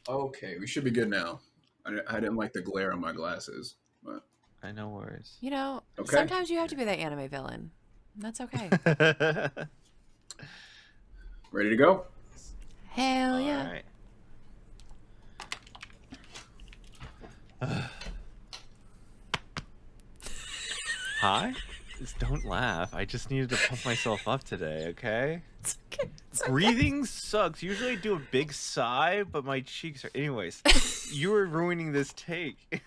Okay, we should be good now. I didn't like the glare on my glasses, but I no worries. okay. Sometimes you have to be that anime villain. That's okay. Ready to go? Hell All yeah. right. Hi? Just don't laugh. I just needed to pump myself up today, okay? It's okay. It's okay. Breathing sucks. Usually I do a big sigh, but my cheeks are. Anyways, you were ruining this take.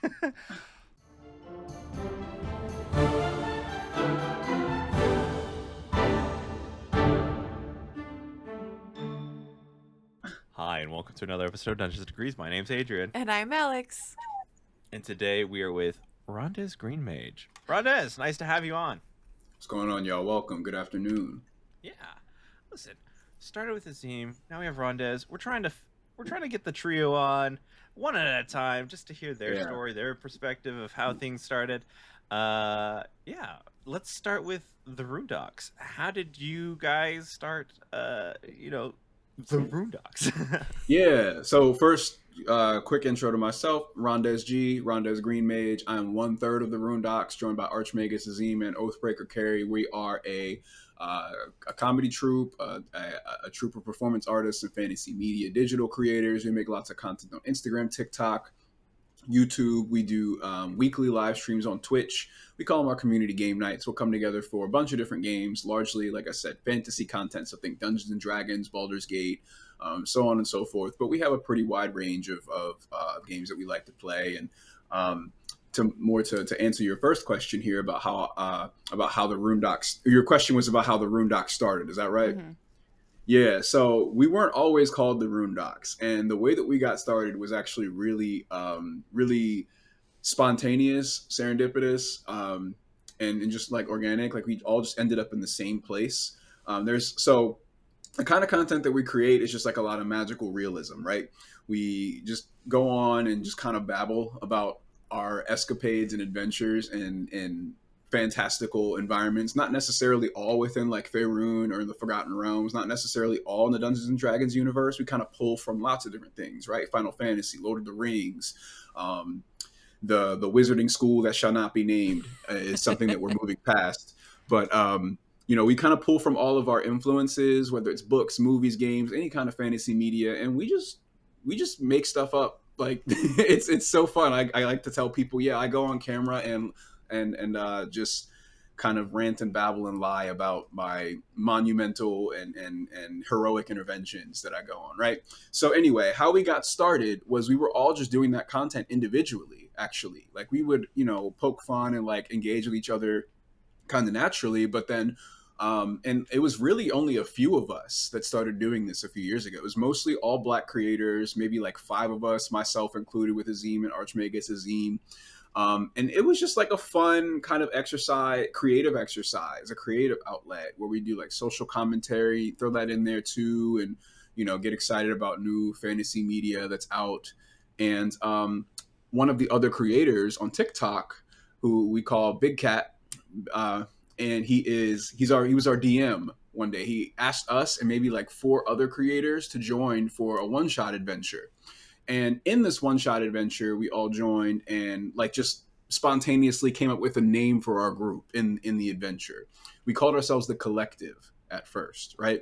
Hi, and welcome to another episode of Dungeons and Degrees. My name's Adrian, And I'm Alex. and today we are with RondezGreenMage. Rondez, nice to have you on. What's going on, y'all? Welcome. Good afternoon. Yeah. Listen, started with Azim. Now we have Rondez. We're trying to get the trio on one at a time, just to hear their Yeah. story, their perspective of how things started. Yeah. Let's start with the Runedocks. How did you guys start? The Runedocks. Yeah. So first, quick intro to myself. RondezGreenMage. I'm 1/3 of the Runedocks, joined by Archmagus Azim and Oathbreaker Carey. We are a comedy troupe, a troupe of performance artists and fantasy media digital creators. We make lots of content on Instagram, TikTok, YouTube. We do weekly live streams on Twitch. We call them our community game nights. We'll come together for a bunch of different games, largely, like I said, fantasy content. So think Dungeons and Dragons, Baldur's Gate, so on and so forth. But we have a pretty wide range of games that we like to play. And to answer your first question here about how the Runedocks. Your question was about how the Runedocks started. Is that right? Mm-hmm. Yeah, so we weren't always called the Runedocks, and the way that we got started was actually really spontaneous, serendipitous, and just like organic. Like we all just ended up in the same place. The kind of content that we create is just like a lot of magical realism, right? We just go on and just kind of babble about our escapades and adventures and fantastical environments, not necessarily all within like Faerun or the Forgotten Realms, not necessarily all in the Dungeons and Dragons universe. We kind of pull from lots of different things, right? Final Fantasy, Lord of the Rings, the wizarding school that shall not be named is something that we're moving past. But we kind of pull from all of our influences, whether it's books, movies, games, any kind of fantasy media, and we just make stuff up. Like it's so fun. I like to tell people, yeah, I go on camera and just kind of rant and babble and lie about my monumental and heroic interventions that I go on, right? So anyway, how we got started was we were all just doing that content individually, actually. Like we would, poke fun and like engage with each other kind of naturally, but then and it was really only a few of us that started doing this a few years ago. It was mostly all Black creators, maybe like 5 of us, myself included, with Azim and Archmagus Azim. And it was just like a fun kind of creative exercise, a creative outlet where we do like social commentary, throw that in there too, and get excited about new fantasy media that's out. And one of the other creators on TikTok, who we call Big Cat, and he was our DM one day. He asked us and maybe like 4 other creators to join for a one-shot adventure. And in this one-shot adventure, we all joined and like just spontaneously came up with a name for our group in the adventure. We called ourselves the Collective at first, right?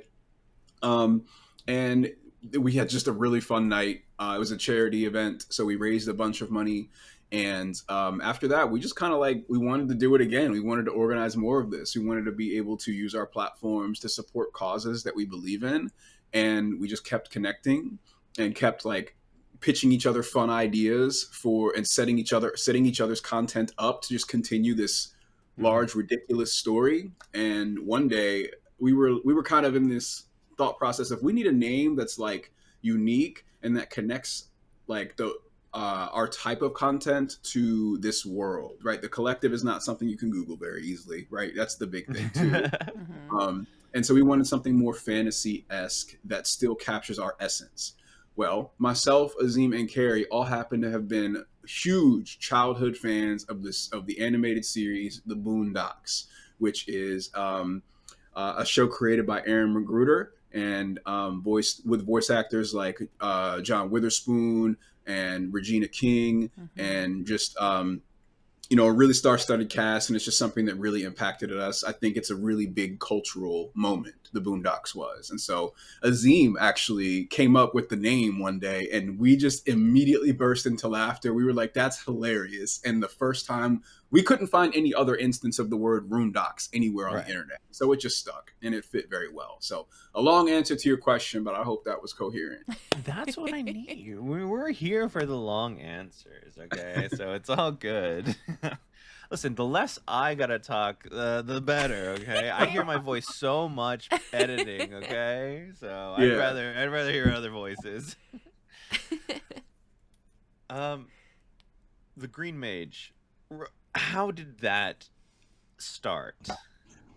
And we had just a really fun night. It was a charity event, so we raised a bunch of money. And after that, we just kind of like we wanted to do it again. We wanted to organize more of this. We wanted to be able to use our platforms to support causes that we believe in, and we just kept connecting and kept like pitching each other fun ideas for and setting each other's content up to just continue this large ridiculous story. And one day we were kind of in this thought process of we need a name that's like unique and that connects like the our type of content to this world, right? The Collective is not something you can Google very easily, right? That's the big thing too. Mm-hmm. And so we wanted something more fantasy-esque that still captures our essence. Well, myself, Azim, and Carrie all happen to have been huge childhood fans of the animated series The Boondocks, which is a show created by Aaron McGruder and voice actors like John Witherspoon and Regina King, and just a really star-studded cast, and it's just something that really impacted us. I think it's a really big cultural moment, the Boondocks was. And so Azim actually came up with the name one day, and we just immediately burst into laughter. We were like, that's hilarious. And the first time, we couldn't find any other instance of the word Runedocks anywhere on the internet. So it just stuck, and it fit very well. So a long answer to your question, but I hope that was coherent. That's what I need. We're here for the long answers, okay? So it's all good. Listen, the less I gotta talk, the better, okay? I hear my voice so much editing, okay? So I'd rather hear other voices. The Green Mage, how did that start?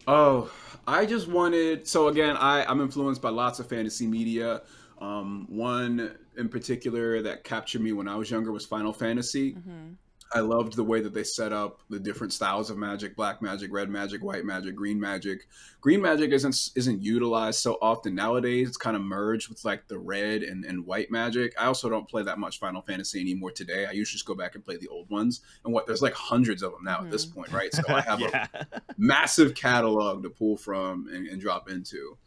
Oh, I just wanted. So again, I'm influenced by lots of fantasy media. One in particular that captured me when I was younger was Final Fantasy. I loved the way that they set up the different styles of magic: black magic, red magic, white magic, green magic. Green magic isn't utilized so often nowadays. It's kind of merged with like the red and white magic. I also don't play that much Final Fantasy anymore today. I usually just go back and play the old ones. And there's like hundreds of them now at this point, right? So I have a massive catalog to pull from and drop into.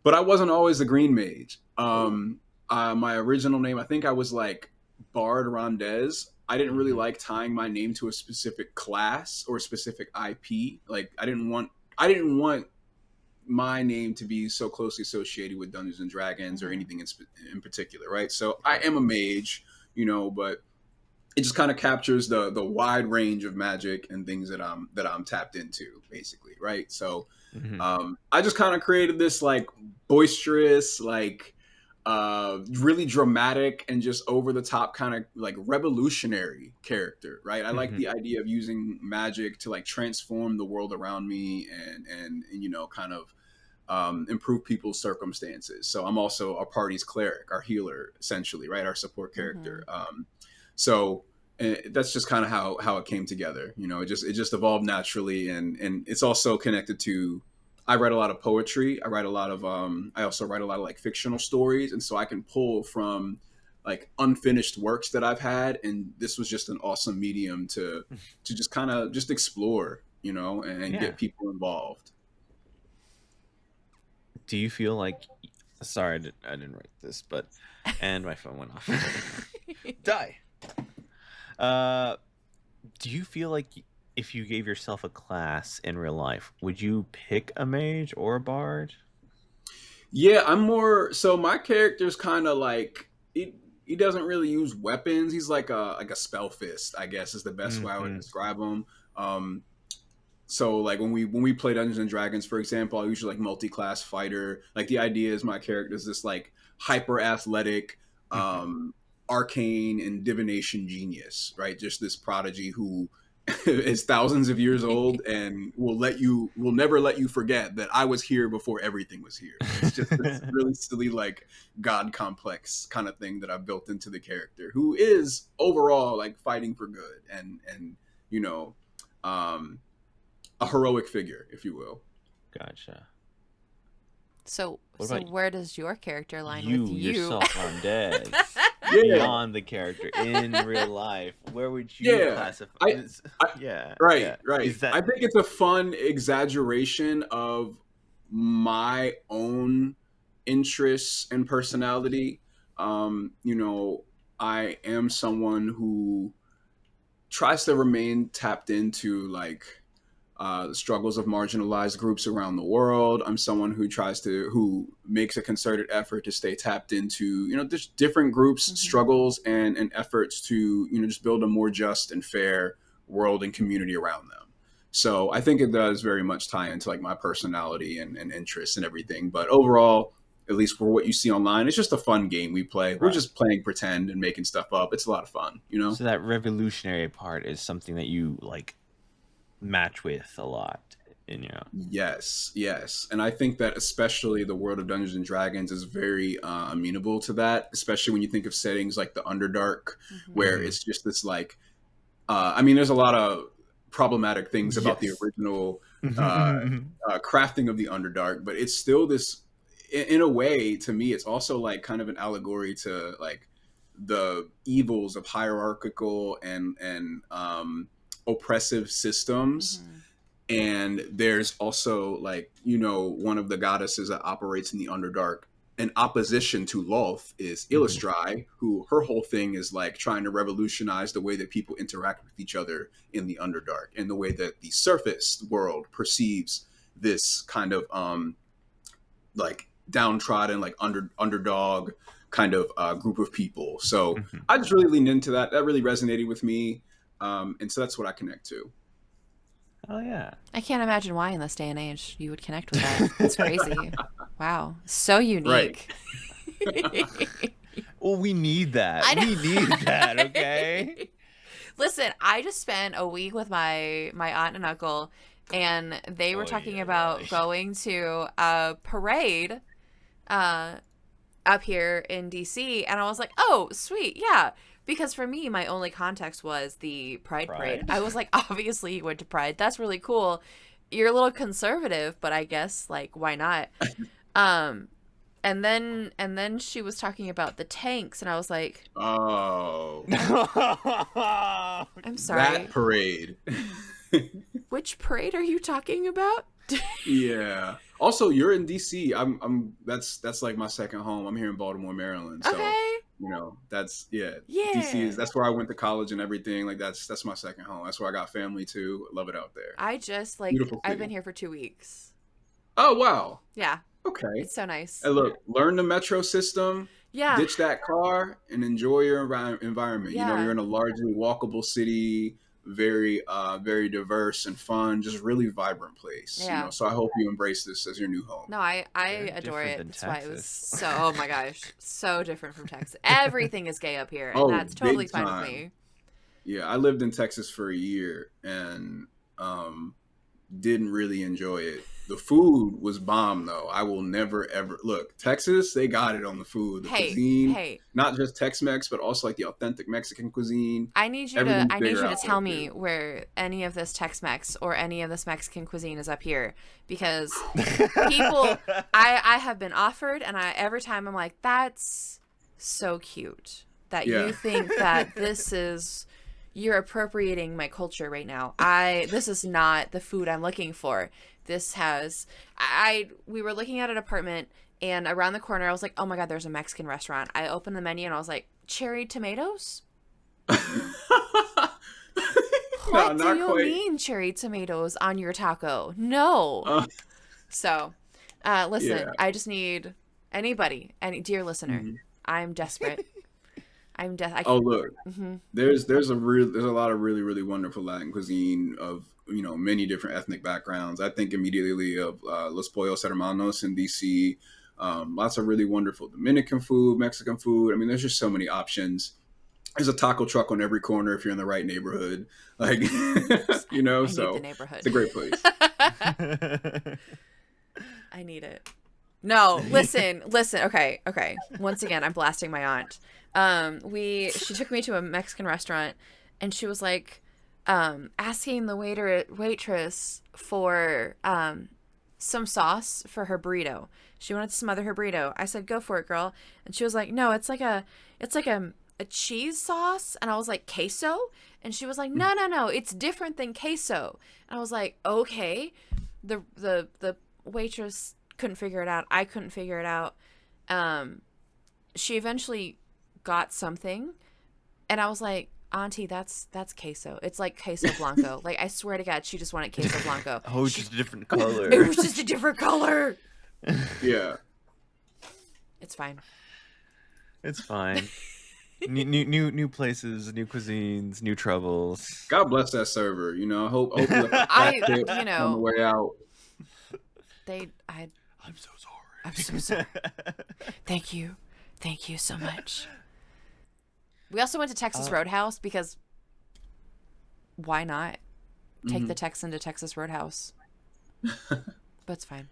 But I wasn't always a green mage. My original name, I think I was like Bard Rondez. I didn't really like tying my name to a specific class or a specific IP. Like I didn't want my name to be so closely associated with Dungeons and Dragons or anything in particular, right? So I am a mage, but it just kind of captures the wide range of magic and things that I'm tapped into, basically, right? So I just kind of created this like boisterous, like really dramatic and just over the top kind of like revolutionary character, right? I like the idea of using magic to like transform the world around me and kind of improve people's circumstances. So I'm also our party's cleric, our healer, essentially, right? Our support character. So that's just kind of how it came together. It just evolved naturally, and it's also connected to. I write a lot of poetry. I also write a lot of like fictional stories, and so I can pull from like unfinished works that I've had, and this was just an awesome medium to just kind of just explore, and get people involved. Do you feel like? Sorry, I didn't write this, and my phone went off. Die. Do you feel like if you gave yourself a class in real life, would you pick a mage or a bard? Yeah, I'm more. So my character's kind of like he doesn't really use weapons. He's like a spell fist, I guess, is the best way I would describe him. So like when we play Dungeons and Dragons, for example, I usually like multi-class fighter. Like the idea is my character is this like hyper athletic, arcane and divination genius, right? Just this prodigy who is thousands of years old and will never let you forget that I was here before everything was here. It's just this really silly like god complex kind of thing that I've built into the character, who is overall like fighting for good and a heroic figure, if you will. Gotcha. So where does your character line with you? Yourself on deck. Beyond the character in real life, where would you classify? Right. I think it's a fun exaggeration of my own interests and personality. I am someone who tries to remain tapped into like the struggles of marginalized groups around the world. I'm someone who makes a concerted effort to stay tapped into, just different groups' struggles and efforts to, just build a more just and fair world and community around them. So I think it does very much tie into like my personality and interests and everything. But overall, at least for what you see online, it's just a fun game we play. Right. We're just playing pretend and making stuff up. It's a lot of fun, So that revolutionary part is something that you like match with a lot in Yes, and I think that especially the world of Dungeons and Dragons is very amenable to that, especially when you think of settings like the Underdark, where it's just this like there's a lot of problematic things about the original crafting of the Underdark, but it's still this in a way, to me, it's also like kind of an allegory to like the evils of hierarchical and oppressive systems. Mm-hmm. And there's also like, one of the goddesses that operates in the Underdark in opposition to Lolth is Illustri, who her whole thing is like trying to revolutionize the way that people interact with each other in the Underdark and the way that the surface world perceives this kind of like downtrodden, like underdog kind of group of people. So I just really leaned into that. That really resonated with me. And so that's what I connect to. Oh yeah. I can't imagine why in this day and age you would connect with that. It's crazy. Wow. So unique. Right. Well, we need that. I know. We need that, okay? Listen, I just spent a week with my aunt and uncle, and they were talking about going to a parade up here in DC, and I was like, oh, sweet, yeah. Because for me, my only context was the Pride Parade. I was like, obviously you went to Pride. That's really cool. You're a little conservative, but I guess, like, why not? And then she was talking about the tanks, and I was like, oh, I'm sorry. That parade. Which parade are you talking about? Yeah. Also, you're in DC. That's like my second home. I'm here in Baltimore, Maryland. So, Okay. that's Yeah. DC that's where I went to college and everything. Like that's my second home. That's where I got family too. Love it out there. I've been here for 2 weeks. Oh wow. Yeah. Okay. It's so nice. Hey, look, learn the metro system. Yeah. Ditch that car and enjoy your environment. Yeah. You're in a largely walkable city, very very diverse and fun, just really vibrant place. Yeah. So I hope you embrace this as your new home. No, I adore it. That's why it was so, oh my gosh, so different from Texas. Everything is gay up here, and that's totally fine with me. Yeah, I lived in Texas for a year and didn't really enjoy it. The food was bomb though. I will never ever look. Texas, they got it on the food. The cuisine, not just Tex-Mex, but also like the authentic Mexican cuisine. I need you to tell me where any of this Tex-Mex or any of this Mexican cuisine is up here, because people I have been offered, and every time I'm like, that's so cute that you think that you're appropriating my culture right now. This is not the food I'm looking for. We were looking at an apartment, and around the corner I was like, oh my God, there's a Mexican restaurant. I opened the menu and I was like, cherry tomatoes? What do you mean cherry tomatoes on your taco? No. So, listen, I just need anybody, dear listener, I'm desperate. Look, there's a lot of really, really wonderful Latin cuisine of many different ethnic backgrounds. I think immediately of Los Pollos Hermanos in DC. Lots of really wonderful Dominican food, Mexican food. I mean, there's just so many options. There's a taco truck on every corner if you're in the right neighborhood. Like, so it's a great place. I need it. No, listen. Okay. Once again, I'm blasting my aunt. She took me to a Mexican restaurant, and she was like, asking the waitress for some sauce for her burrito. She wanted to smother her burrito. I said, go for it, girl. And she was like, no, it's like a cheese sauce. And I was like, queso? And she was like, no, it's different than queso. And I was like, okay. The waitress couldn't figure it out. I couldn't figure it out. She eventually got something, and I was like, Auntie, that's queso. It's like queso blanco. Like, I swear to God, she just wanted queso blanco. Oh, it's just a different color. It was just a different color. Yeah. It's fine. It's fine. New places, new cuisines, new troubles. God bless that server. I hope on the way out. I'm so sorry. I'm so sorry. Thank you so much. We also went to Texas Roadhouse because why not? Take the Texan to Texas Roadhouse. But it's fine.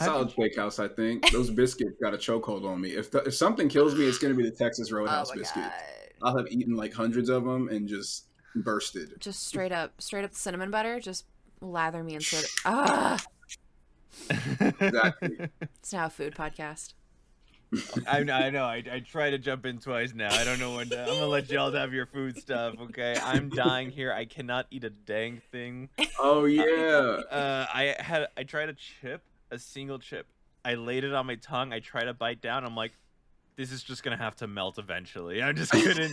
Solid steakhouse, I think. Those biscuits got a chokehold on me. If something kills me, it's going to be the Texas Roadhouse biscuit. God. I'll have eaten like hundreds of them and just bursted. Just straight up cinnamon butter. Just lather me in soda. Ah. Exactly. It's now a food podcast. I know. I try to jump in twice now. I don't know when I'm gonna let y'all have your food stuff. Okay, I'm dying here. I cannot eat a dang thing. Oh yeah. I tried a single chip. I laid it on my tongue. I tried to bite down. I'm like, this is just gonna have to melt eventually. I just couldn't.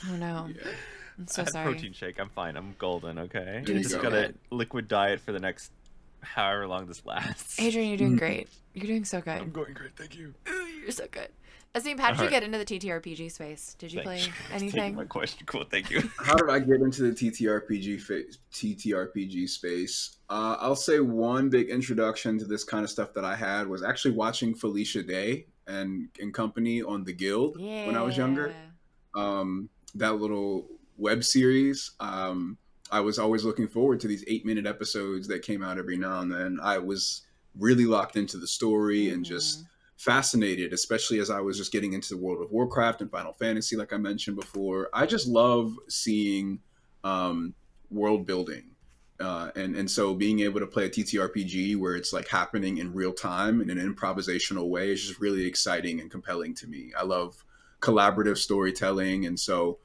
Oh no. Yeah. I'm so I had sorry. protein shake. I'm fine. I'm golden. Okay. There you Just go. gotta liquid diet for the next however long this lasts. Adrian, you're doing great. You're doing so I'm good. going great. Thank you. Ooh, you're so good. Asim, how did you Alright. get into the TTRPG space? Did you play Thanks for taking anything? my question. Cool. Thank you. How did I get into the TTRPG space? I'll say one big introduction to this kind of stuff that I had was actually watching Felicia Day and company on The Guild when I was younger. That little web series. I was always looking forward to these 8-minute episodes that came out every now and then. I was really locked into the story and just fascinated, especially as I was just getting into the World of Warcraft and Final Fantasy, like I mentioned before. I just love seeing world building. And so being able to play a TTRPG where it's like happening in real time in an improvisational way is just really exciting and compelling to me. I love collaborative storytelling. And so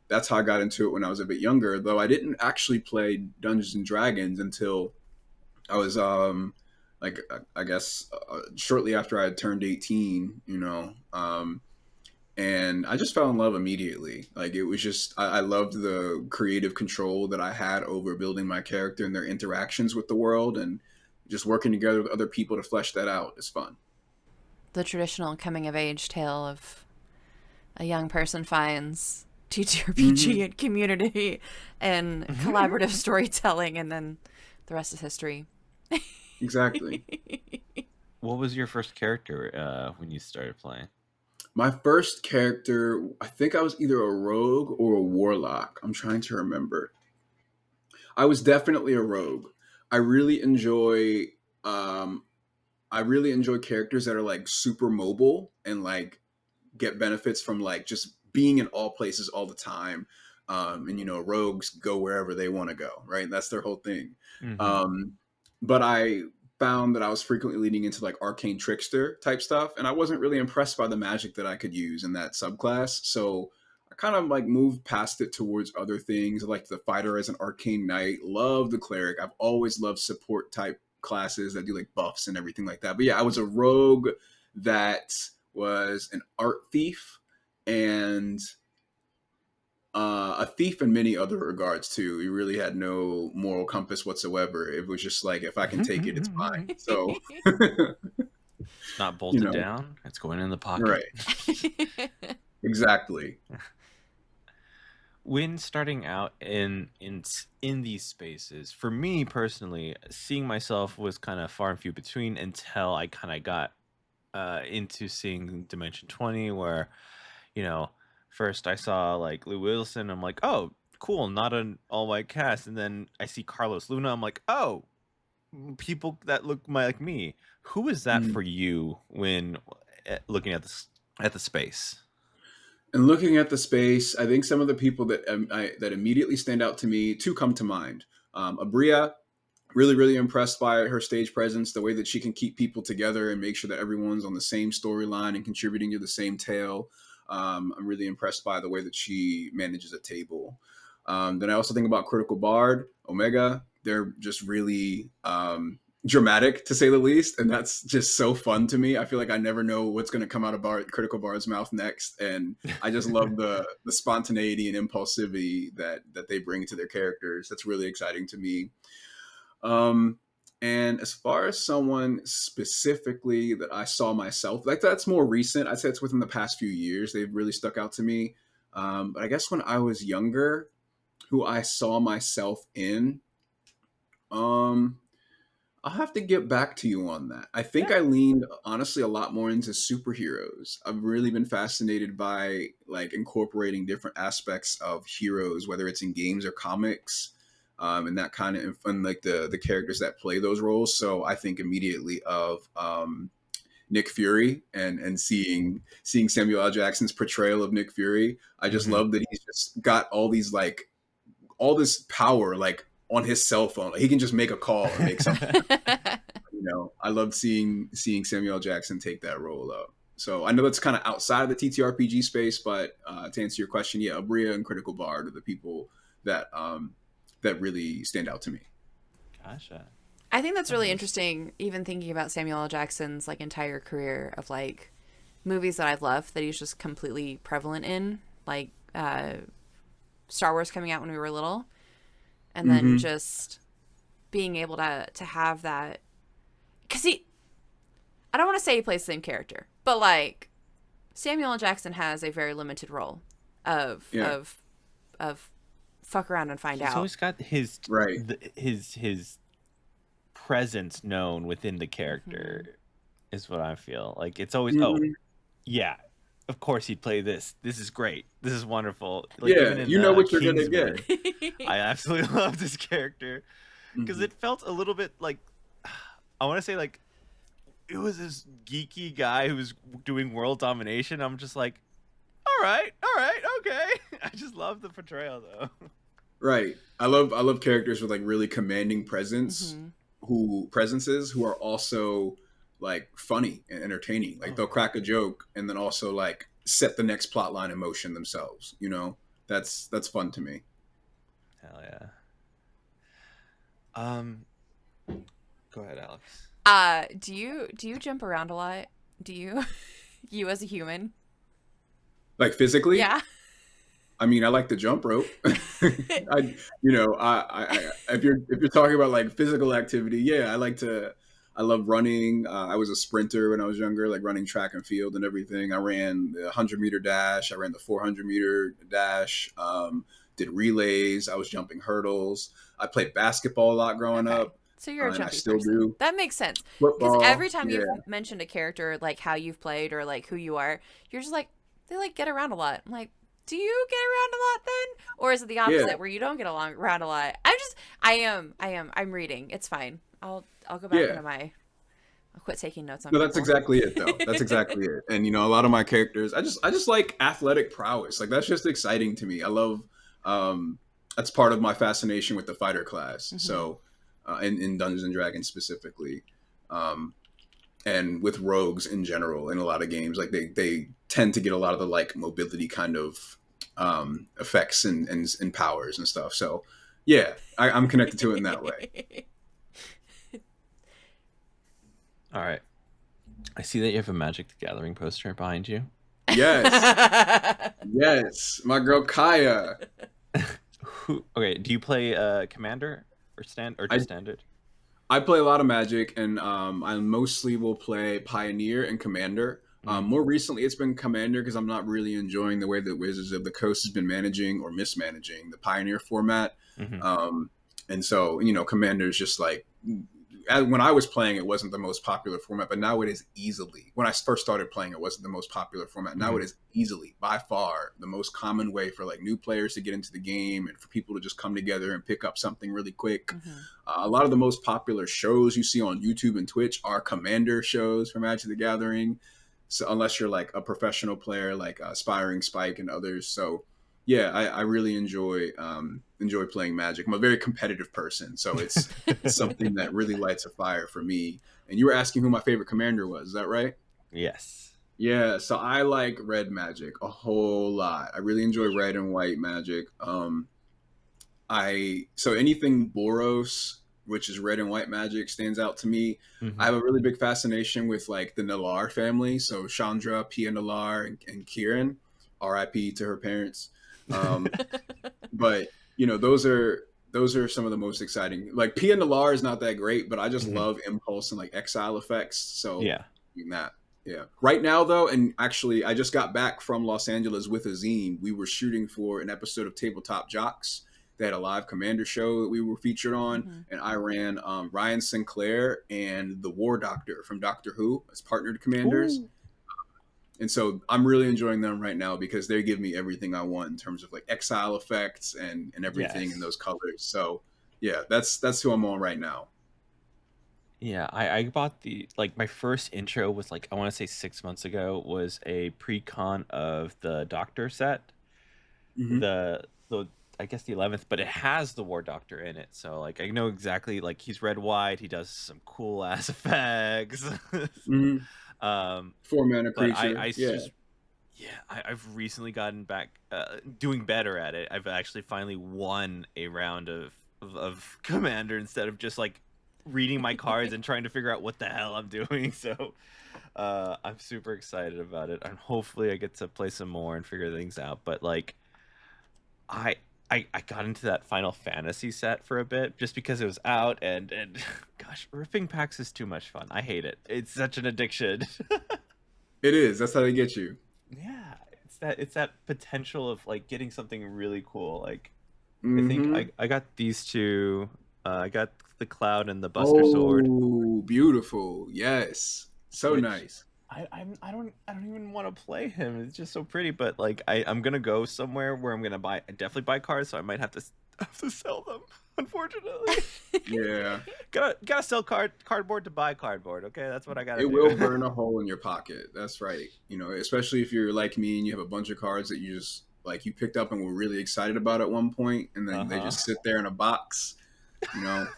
that's how I got into it when I was a bit younger, though I didn't actually play Dungeons and Dragons until I was like I guess shortly after I had turned 18, and I just fell in love immediately. Like it was just I loved the creative control that I had over building my character and their interactions with the world, and just working together with other people to flesh that out is fun. The traditional coming of age tale of a young person finds TTRPG and community and collaborative storytelling, and then the rest is history. Exactly. What was your first character when you started playing? My first character, I think I was either a rogue or a warlock. I'm trying to remember. I was definitely a rogue. I really enjoy characters that are like super mobile and like get benefits from like just being in all places all the time. And rogues go wherever they want to go, right? That's their whole thing. But I found that I was frequently leading into like arcane trickster type stuff, and I wasn't really impressed by the magic that I could use in that subclass. So I kind of like moved past it towards other things, like the fighter as an arcane knight. Love the cleric. I've always loved support type classes that do like buffs and everything like that. But yeah, I was a rogue that was an art thief and a thief in many other regards too. He really had no moral compass whatsoever. It was just like, if I can take it, it's mine. So Not bolted down. It's going in the pocket. Right. Exactly. When starting out in these spaces, for me personally, seeing myself was kind of far and few between until I kind of got into seeing Dimension 20, where first I saw like Lou Wilson. I'm like, oh, cool, not an all-white cast. And then I see Carlos Luna. I'm like, oh, people that look like me. Who is that for you when looking at the space? And looking at the space, I think some of the people that that immediately stand out to me, two come to mind. Abria, really, really impressed by her stage presence, the way that she can keep people together and make sure that everyone's on the same storyline and contributing to the same tale. I'm really impressed by the way that she manages a table. Then I also think about Critical Bard, Omega. They're just really dramatic, to say the least, and that's just so fun to me. I feel like I never know what's going to come out of Critical Bard's mouth next, and I just love the spontaneity and impulsivity that they bring to their characters. That's really exciting to me. And as far as someone specifically that I saw myself, like that's more recent. I'd say it's within the past few years. They've really stuck out to me. But I guess when I was younger, who I saw myself in, I'll have to get back to you on that. I think I leaned honestly a lot more into superheroes. I've really been fascinated by like incorporating different aspects of heroes, whether it's in games or comics. And that kind of fun, like the characters that play those roles. So I think immediately of Nick Fury and seeing Samuel L. Jackson's portrayal of Nick Fury. I just love that he's just got all this power like on his cell phone. Like, he can just make a call and make something. I loved seeing Samuel L. Jackson take that role up. So I know that's kind of outside of the TTRPG space, but to answer your question, yeah, Abria and Critical Bard are the people that that really stand out to me. Gotcha. I think that's really interesting, even thinking about Samuel L. Jackson's like entire career of like movies that I've loved that he's just completely prevalent in, like Star Wars coming out when we were little, and then just being able to have that, because I don't want to say he plays the same character, but like Samuel L. Jackson has a very limited role of fuck around and find out. He's always got his right his presence known within the character, is what I feel like. It's always yeah, of course he'd play this. This is great. This is wonderful. Like, yeah, you know what you're gonna get. I absolutely loved this character because it felt a little bit like, I want to say like, it was this geeky guy who was doing world domination. I'm just like, all right, okay. I just love the portrayal though. Right. I love characters with like really commanding presences who are also like funny and entertaining. Like they'll crack a joke and then also like set the next plot line in motion themselves. That's fun to me. Hell yeah. Go ahead, Alex. Do you jump around a lot? Do you you as a human? Like physically? Yeah. I mean, I like the jump rope. If you're talking about like physical activity, yeah, I love running. I was a sprinter when I was younger, like running track and field and everything. I ran the 100-meter dash. I ran the 400-meter dash. Did relays. I was jumping hurdles. I played basketball a lot growing up. So you're a jumpy I still person. Do. That makes sense. Football, because every time you've mentioned a character, like how you've played or like who you are, you're just like, they like get around a lot. I'm like, do you get around a lot then? Or is it the opposite where you don't get around a lot? I'm reading. It's fine. I'll go back into I'll quit taking notes on No, that's exactly it though. That's exactly it. And a lot of my characters, I just like athletic prowess. Like that's just exciting to me. I love that's part of my fascination with the fighter class. So in Dungeons and Dragons specifically. And with rogues in general in a lot of games, like they tend to get a lot of the like mobility kind of effects and powers and stuff. So yeah, I'm connected to it in that way. All right. I see that you have a Magic the Gathering poster behind you. Yes. Yes. My girl Kaya. Okay, do you play Commander or Standard? I play a lot of Magic, and I mostly will play Pioneer and Commander. More recently, it's been Commander because I'm not really enjoying the way that Wizards of the Coast has been managing or mismanaging the Pioneer format. And so, Commander is just like, when I was playing, it wasn't the most popular format, but now it is easily, when I first started playing, it wasn't the most popular format. Now it is easily, by far, the most common way for like new players to get into the game and for people to just come together and pick up something really quick. A lot of the most popular shows you see on YouTube and Twitch are Commander shows for Magic the Gathering. So unless you're like a professional player, like Aspiring Spike and others. So yeah, I really enjoy playing Magic. I'm a very competitive person, so it's something that really lights a fire for me. And you were asking who my favorite commander was, is that right? Yes. Yeah, so I like red Magic a whole lot. I really enjoy red and white Magic. So anything Boros, which is red and white Magic, stands out to me. I have a really big fascination with like the Nalar family, so Chandra, Pia Nalar, and Kieran. R.I.P. to her parents. But those are some of the most exciting. Like Pia Nalar is not that great, but I just love impulse and like exile effects. So right now though, and actually I just got back from Los Angeles with Azim. We were shooting for an episode of Tabletop Jocks. They had a live Commander show that we were featured on, and I ran Ryan Sinclair and the War Doctor from Doctor Who as partnered commanders. Ooh. And so I'm really enjoying them right now because they give me everything I want in terms of like exile effects and everything in those colors. So yeah, that's who I'm on right now. Yeah, I bought my first intro was like, I want to say 6 months ago, was a pre-con of the Doctor set. The I guess the 11th, but it has the War Doctor in it, so like I know exactly, like he's red white. He does some cool ass effects. Mhm. um, 4-mana but creature. Yeah. I've recently gotten back doing better at it. I've actually finally won a round of Commander instead of just like reading my cards and trying to figure out what the hell I'm doing. So I'm super excited about it, and hopefully I get to play some more and figure things out. But like I I got into that Final Fantasy set for a bit just because it was out, and gosh, ripping packs is too much fun. I hate it. It's such an addiction. It is. That's how they get you. Yeah, it's that potential of like getting something really cool. Like I think Mm-hmm. I got these two. I got the Cloud and the Buster Sword, Oh, beautiful. Yes. So which nice. I don't even want to play him. It's just so pretty. But like I'm gonna go somewhere where I'm gonna definitely buy cards, so I might have to have to sell them. Unfortunately, Yeah. gotta sell cardboard to buy cardboard. Okay, that's what I gotta It will do. burn a hole in your pocket. That's right. You know, especially if you're like me and you have a bunch of cards that you just like you picked up and were really excited about at one point, and then they Uh-huh. just sit there in a box. You know,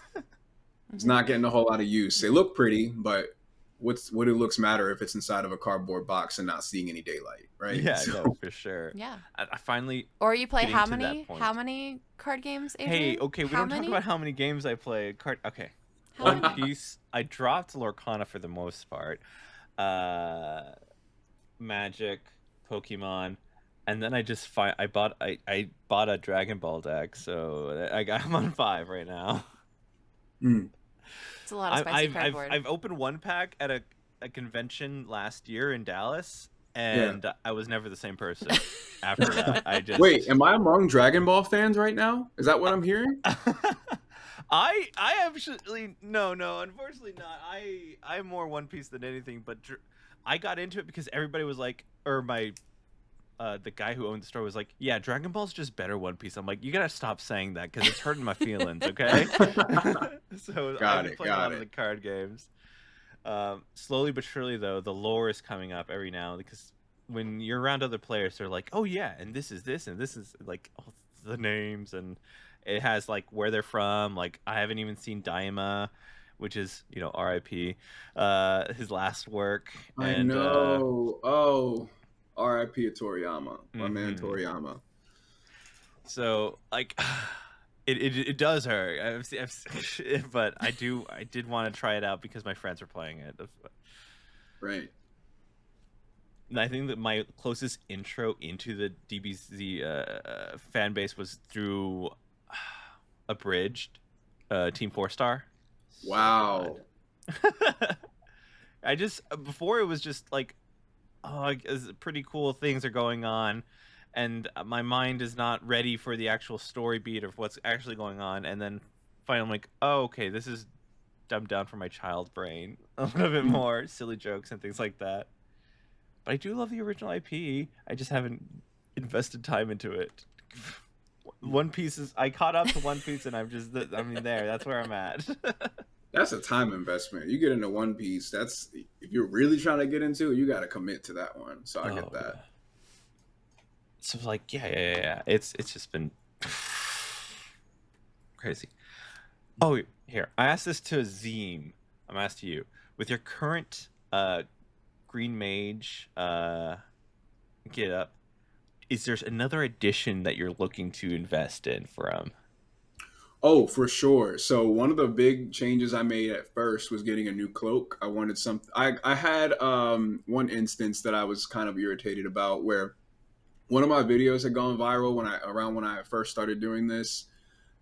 it's Mhm. not getting a whole lot of use. They look pretty, but what it looks matter if it's inside of a cardboard box and not seeing any daylight, right? Yeah, no, So for sure. Yeah. I finally Or you play getting how to that many? point. How many card games, Hey, Adrian? okay, we How don't talk many? about how many games I play. Okay, How One many? Piece. I dropped Lorcana for the most part. Uh, Magic, Pokemon, and then I just I bought a Dragon Ball deck, so I'm on 5 right now. mm, It's a lot of spicy cardboard. I've opened one pack at a convention last year in Dallas, yeah. and I was never the same person after that. I Wait, just am I among Dragon Ball fans right now? Is that what I'm hearing? I actually no, unfortunately not. I'm more One Piece than anything, but I got into it because everybody was like, or my the guy who owned the store was like, yeah, Dragon Ball's just better One Piece. I'm like, you gotta stop saying that because it's hurting my feelings, okay? So I've Got been it. playing a Got lot of the it. card games. Slowly but surely, though, the lore is coming up every now because when you're around other players, they're like, "Oh yeah, and this is this, and this is like all the names, and it has like where they're from." Like I haven't even seen Daima, which is R.I.P. His last work, I and know. Oh, R.I.P. Toriyama, my man mhm. Toriyama. So like. It does hurt, but I did want to try it out because my friends were playing it. Right. And I think that my closest intro into the DBZ fan base was through Abridged, Team 4 Star. So Wow. good. I just before it was just like, oh, pretty cool things are going on, and my mind is not ready for the actual story beat of what's actually going on. And then finally, I'm like, oh, okay, this is dumbed down for my child brain a little bit Mm. more, silly jokes and things like that. But I do love the original IP. I just haven't invested time into it. One Piece is I caught up to One Piece, and I mean there. That's where I'm at. That's a time investment. You get into One Piece. That's if you're really trying to get into it, you got to commit to that one. So I get Oh that. yeah. So like yeah. It's just been crazy. Oh here, I asked this to Azim. I'm asked you with your current Green Mage get up. Is there another edition that you're looking to invest in from? Oh, for sure. So one of the big changes I made at first was getting a new cloak. I wanted some. I had one instance that I was kind of irritated about where one of my videos had gone viral when I first started doing this,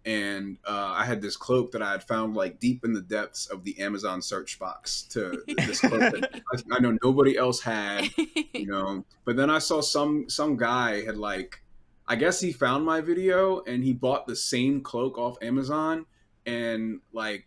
and I had this cloak that I had found like deep in the depths of the Amazon search box. To this cloak that I know nobody else had, you know. But then I saw some guy had like, I guess he found my video and he bought the same cloak off Amazon and like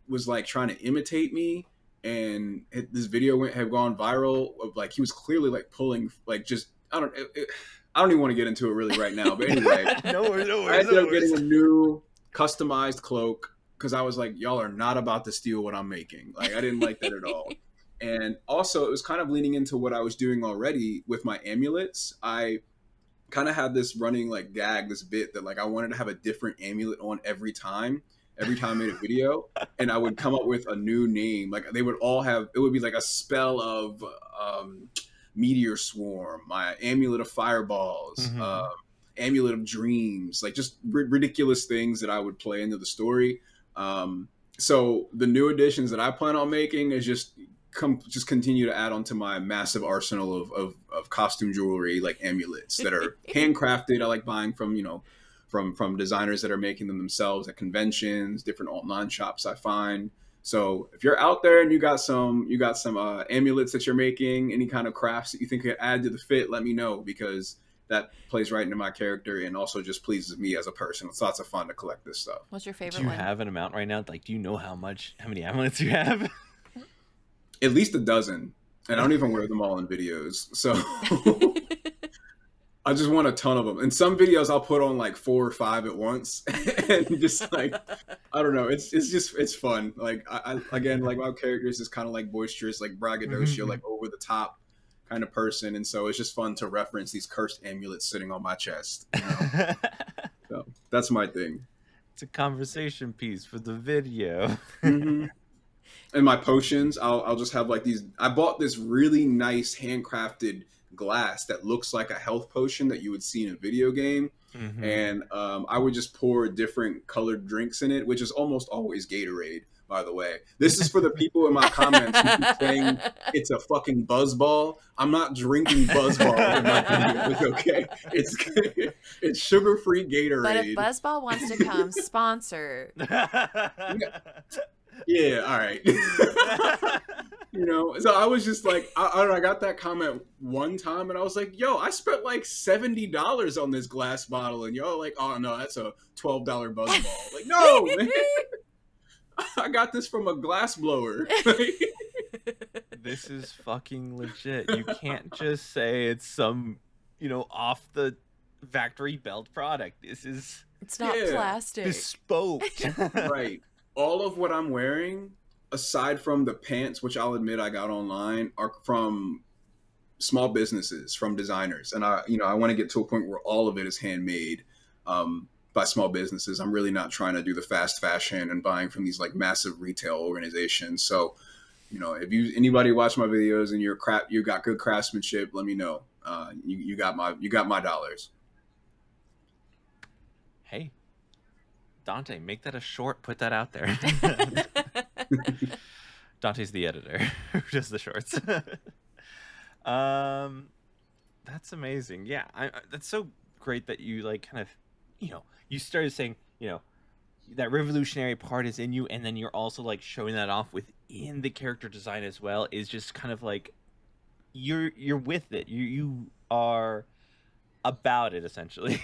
was like trying to imitate me. And this video had gone viral of like he was clearly like pulling like just I don't even want to get into it really right now. But anyway, No worries, no I worries, ended no up getting worries. a new customized cloak because I was like, y'all are not about to steal what I'm making. Like, I didn't like that at all. And also, it was kind of leaning into what I was doing already with my amulets. kind of had this running like gag, this bit that like I wanted to have a different amulet on every time I made a video, and I would come up with a new name. Like they would all have, it would be like a spell of meteor swarm, my amulet of fireballs, amulet of dreams, like just ridiculous things that I would play into the story. So the new additions that I plan on making is just continue to add on to my massive arsenal of costume jewelry, like amulets that are handcrafted. I like buying from, from designers that are making them themselves at conventions, different alt-non shops I find. So if you're out there and you got some amulets that you're making, any kind of crafts that you think could add to the fit, let me know, because that plays right into my character and also just pleases me as a person. It's lots of fun to collect this stuff. What's your favorite one? Do you have an amount right now? Like, do you know how many amulets you have? At least a dozen. And I don't even wear them all in videos. So I just want a ton of them. In some videos, I'll put on like 4 or 5 at once, and just like, I don't know. It's fun. Like again, like my character is just kind of like boisterous, like braggadocio, like over the top kind of person. And so it's just fun to reference these cursed amulets sitting on my chest. So that's my thing. It's a conversation piece for the video. And my potions, I'll just have like these. I bought this really nice handcrafted glass that looks like a health potion that you would see in a video game. And I would just pour different colored drinks in it, which is almost always Gatorade, by the way. This is for the people in my comments who keep saying it's a fucking buzzball. I'm not drinking buzzball in my videos, okay? It's sugar-free Gatorade. But if Buzzball wants to come sponsor. Yeah, all right. So I was just like, I got that comment one time, and I was like, yo, I spent like $70 on this glass bottle, and y'all like, oh no, that's a $12 buzzball. Like, no, man. I got this from a glass blower. This is fucking legit. You can't just say it's some, off the factory belt product. It's not plastic. Bespoke. Right. All of what I'm wearing, aside from the pants, which I'll admit I got online, are from small businesses, from designers. And I want to get to a point where all of it is handmade by small businesses. I'm really not trying to do the fast fashion and buying from these like massive retail organizations. So, if anybody watch my videos and you got good craftsmanship, let me know. You got my dollars. Hey, Dante, make that a short. Put that out there. Dante's the editor who does the shorts. That's amazing. Yeah, that's so great that you like kind of, you started saying, that revolutionary part is in you, and then you're also like showing that off within the character design as well. Is just kind of like you're with it. You are about it essentially.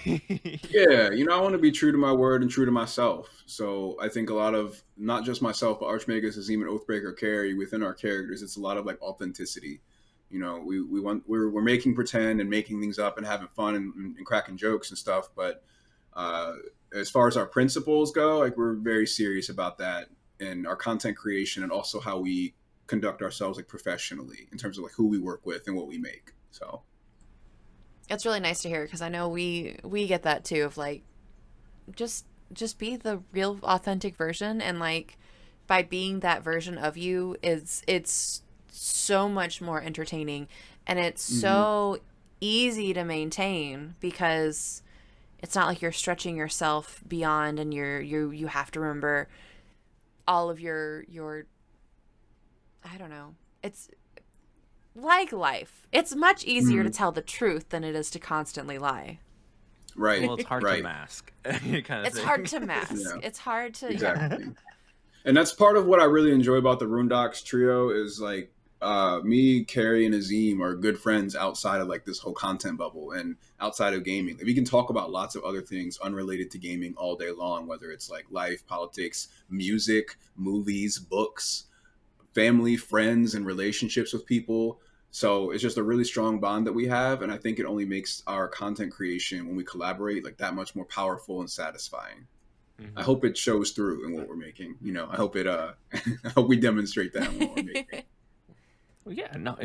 Yeah, I want to be true to my word and true to myself. So I think a lot of, not just myself, but Archmagus, Azim, and Oathbreaker carry within our characters. It's a lot of like authenticity. We're making pretend and making things up and having fun and cracking jokes and stuff. But as far as our principles go, like we're very serious about that and our content creation, and also how we conduct ourselves like professionally in terms of like who we work with and what we make. So. It's really nice to hear, because I know we get that too, of like just be the real authentic version, and like by being that version of you it's so much more entertaining, and it's so easy to maintain, because it's not like you're stretching yourself beyond, and you have to remember all of your I don't know. It's like life. It's much easier to tell the truth than it is to constantly lie. Right. Well, it's hard to mask. It's hard to mask. Yeah. It's hard to... Exactly. Yeah. And that's part of what I really enjoy about the Runedocks trio is like me, Carrie, and Azim are good friends outside of like this whole content bubble and outside of gaming. Like, we can talk about lots of other things unrelated to gaming all day long, whether it's like life, politics, music, movies, books, family, friends, and relationships with people. So it's just a really strong bond that we have, and I think it only makes our content creation when we collaborate like that much more powerful and satisfying. I hope it shows through in what we're making. I hope it I hope we demonstrate that in what we're making. Well, yeah, no,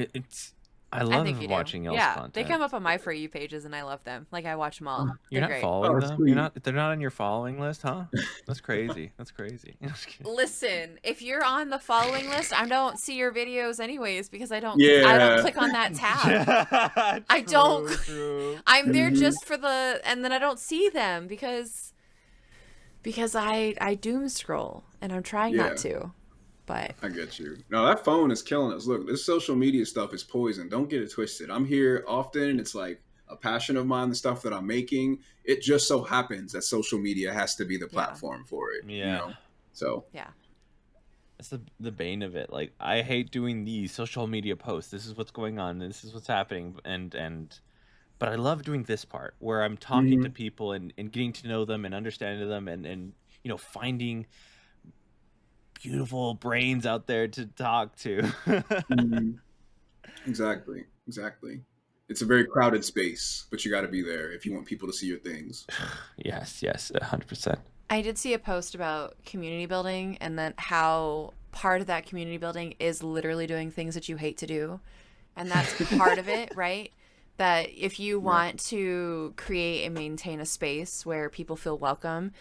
I I love think you do. watching y'all's Yeah, content. they come up on my For You pages, and I love them. Like, I watch them all. You're They're not great. following them? Sweet. They're not on your following list, huh? That's crazy. That's crazy. I'm just kidding. Listen, if you're on the following list, I don't see your videos anyways because I don't Yeah. click on that tab. I don't. True. I'm there Mhm. just for and then I don't see them because I doom scroll and I'm trying Yeah. not to. But I get you. No, that phone is killing us. Look, this social media stuff is poison. Don't get it twisted. I'm here often, and it's like a passion of mine, the stuff that I'm making. It just so happens that social media has to be the platform for it. Yeah. You know? So yeah. That's the bane of it. Like, I hate doing these social media posts. This is what's going on. This is what's happening. But I love doing this part where I'm talking to people and getting to know them and understanding them and you know, finding beautiful brains out there to talk to. Mhm. Exactly. It's a very crowded space, but you got to be there if you want people to see your things. Yes, 100%. I did see a post about community building and then how part of that community building is literally doing things that you hate to do. And that's part of it, right? That if you want to create and maintain a space where people feel welcome,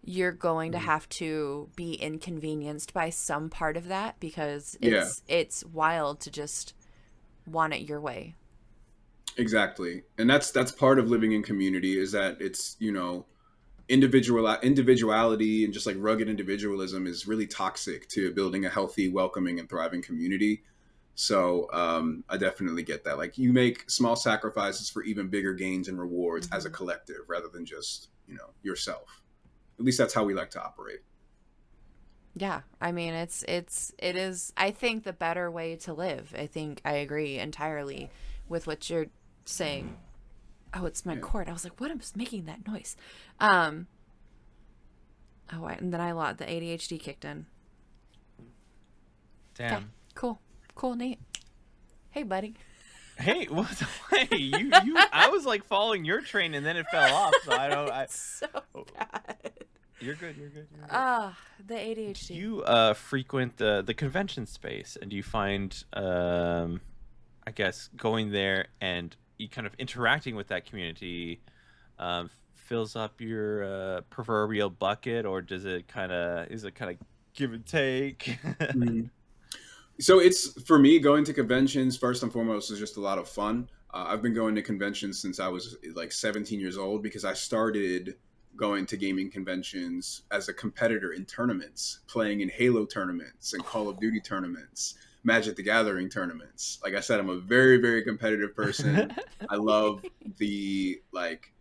you're going to have to be inconvenienced by some part of that because it's wild to just want it your way. Exactly. And that's part of living in community is that it's, you know, individuality and just like rugged individualism is really toxic to building a healthy, welcoming, and thriving community. So I definitely get that. Like, you make small sacrifices for even bigger gains and rewards as a collective rather than just, you know, yourself. At least that's how we like to operate. Yeah, I mean, it is, I think, the better way to live. I think I agree entirely with what you're saying. Oh, it's my cord. I was like, what is making that noise? And then I lost the ADHD kicked in. Damn. Okay, cool, neat. Hey, buddy. Hey, what? Hey, you I was like following your train and then it fell off. So So bad. You're good. The ADHD. You frequent the convention space, and you find I guess going there and you kind of interacting with that community fills up your proverbial bucket, or is it kind of give and take? So it's, for me, going to conventions first and foremost is just a lot of fun. I've been going to conventions since I was like 17 years old because I started going to gaming conventions as a competitor in tournaments, playing in Halo tournaments and Call of Duty tournaments, Magic the Gathering tournaments. Like I said, I'm a very, very competitive person. I love the, like,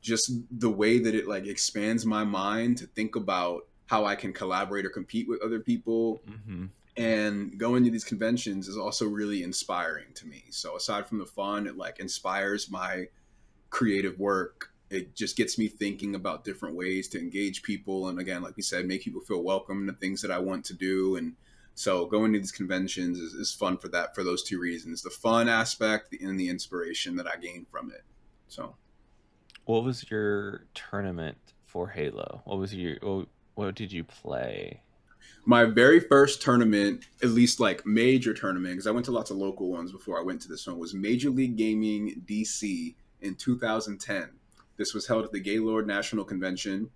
just the way that it like expands my mind to think about how I can collaborate or compete with other people. And going to these conventions is also really inspiring to me. So aside from the fun, it like inspires my creative work. It just gets me thinking about different ways to engage people. And again, like we said, make people feel welcome in the things that I want to do. And so going to these conventions is fun for those two reasons: the fun aspect and the inspiration that I gain from it. So what was your tournament for Halo? What did you play? My very first tournament, at least like major tournament, because I went to lots of local ones before I went to this one, was Major League Gaming DC in 2010. This was held at the Gaylord National Convention.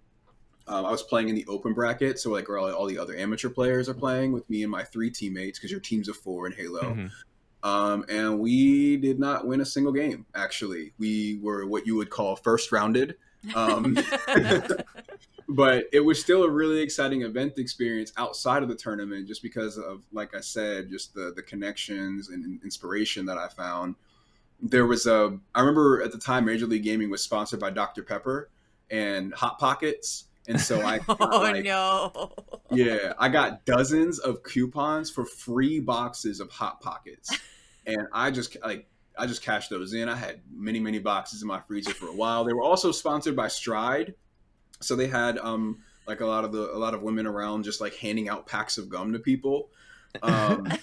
I was playing in the open bracket, so like where all the other amateur players are playing with me and my 3 teammates, because your team's of 4 in Halo. And we did not win a single game, actually. We were what you would call first rounded. But it was still a really exciting event experience outside of the tournament, just because of, like I said, just the connections and inspiration that I found. There was I remember at the time Major League Gaming was sponsored by Dr. Pepper and Hot Pockets. And so I I got dozens of coupons for free boxes of Hot Pockets. And I just cashed those in. I had many, many boxes in my freezer for a while. They were also sponsored by Stride. So they had like a lot of women around just like handing out packs of gum to people. And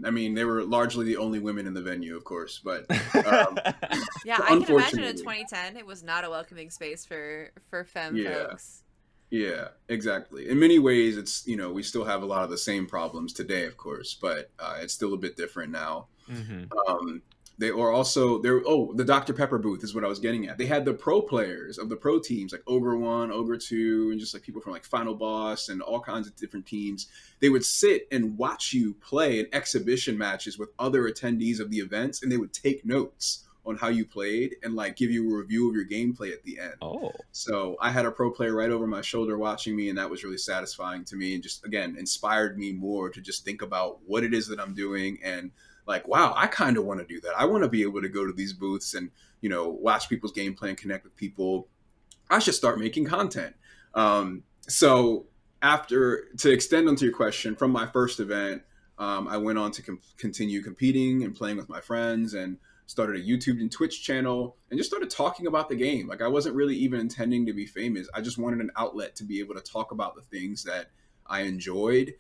I mean, they were largely the only women in the venue, of course, but yeah, I can imagine in 2010 it was not a welcoming space for femme folks. Yeah, exactly. In many ways, it's, you know, we still have a lot of the same problems today, of course, but it's still a bit different now. Mm-hmm. They are also there. Oh, the Dr. Pepper booth is what I was getting at. They had the pro players of the pro teams, like Ogre 1, Ogre 2, and just like people from like Final Boss and all kinds of different teams. They would sit and watch you play in exhibition matches with other attendees of the events, and they would take notes on how you played and like give you a review of your gameplay at the end. Oh. So I had a pro player right over my shoulder watching me, and that was really satisfying to me, and just again inspired me more to just think about what it is that I'm doing and like, wow, I kind of want to do that. I want to be able to go to these booths and, you know, watch people's gameplay and connect with people. I should start making content. So after, to extend onto your question, from my first event, I went on to continue competing and playing with my friends and started a YouTube and Twitch channel and just started talking about the game. Like I wasn't really even intending to be famous. I just wanted an outlet to be able to talk about the things that I enjoyed,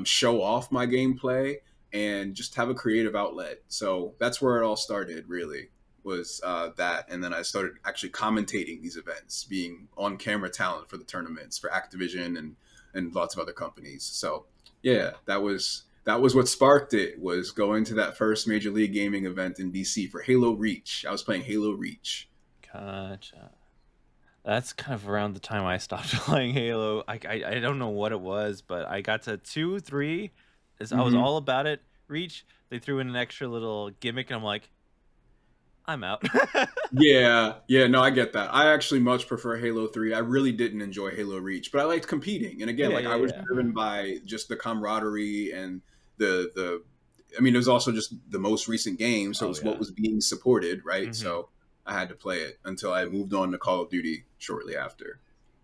show off my gameplay, and just have a creative outlet. So that's where it all started, really, was that. And then I started actually commentating these events, being on camera talent for the tournaments for Activision and lots of other companies. So yeah, that was what sparked it, was going to that first Major League Gaming event in DC for Halo Reach. I was playing Halo Reach. Gotcha. That's kind of around the time I stopped playing Halo. I don't know what it was, but I got to 2, 3. I was all about it. Reach, they threw in an extra little gimmick, and I'm like, I'm out. Yeah, no, I get that. I actually much prefer Halo 3. I really didn't enjoy Halo Reach, but I liked competing. And again, I was driven by just the camaraderie and the I mean, it was also just the most recent game, so it was what was being supported, right? So I had to play it until I moved on to Call of Duty shortly after,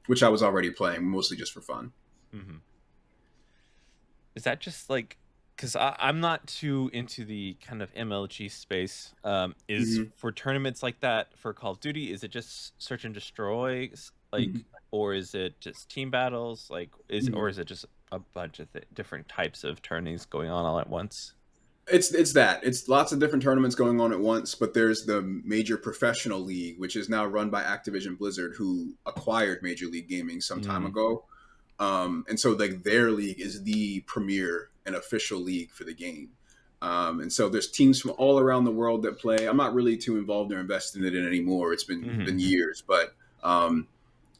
which I was already playing, mostly just for fun. Is that just like, because I'm not too into the kind of MLG space. For tournaments like that for Call of Duty, is it just search and destroy, like, or is it just team battles, like, or is it just a bunch of different types of tourneys going on all at once? It's that. It's lots of different tournaments going on at once, but there's the major professional league, which is now run by Activision Blizzard, who acquired Major League Gaming some time ago. And so like their league is the premier and official league for the game. And so there's teams from all around the world that play. I'm not really too involved or invested in it anymore. It's been years, but